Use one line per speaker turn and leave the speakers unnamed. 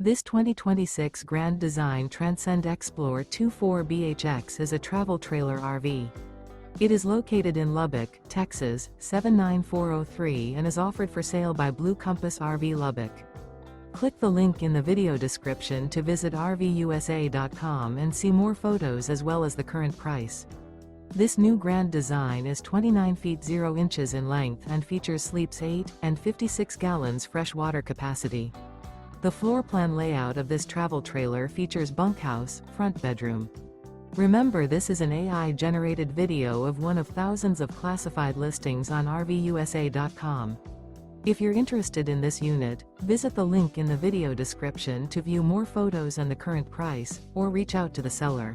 This 2026 Grand Design Transcend Xplor 24BHX is a travel trailer RV. It is located in Lubbock, Texas, 79403 and is offered for sale by Blue Compass RV Lubbock. Click the link in the video description to visit RVUSA.com and see more photos as well as the current price. This new Grand Design is 29 feet 0 inches in length and features sleeps 8 and 56 gallons fresh water capacity. The floor plan layout of this travel trailer features bunkhouse, front bedroom. Remember, this is an AI-generated video of one of thousands of classified listings on RVUSA.com. If you're interested in this unit, visit the link in the video description to view more photos and the current price, or reach out to the seller.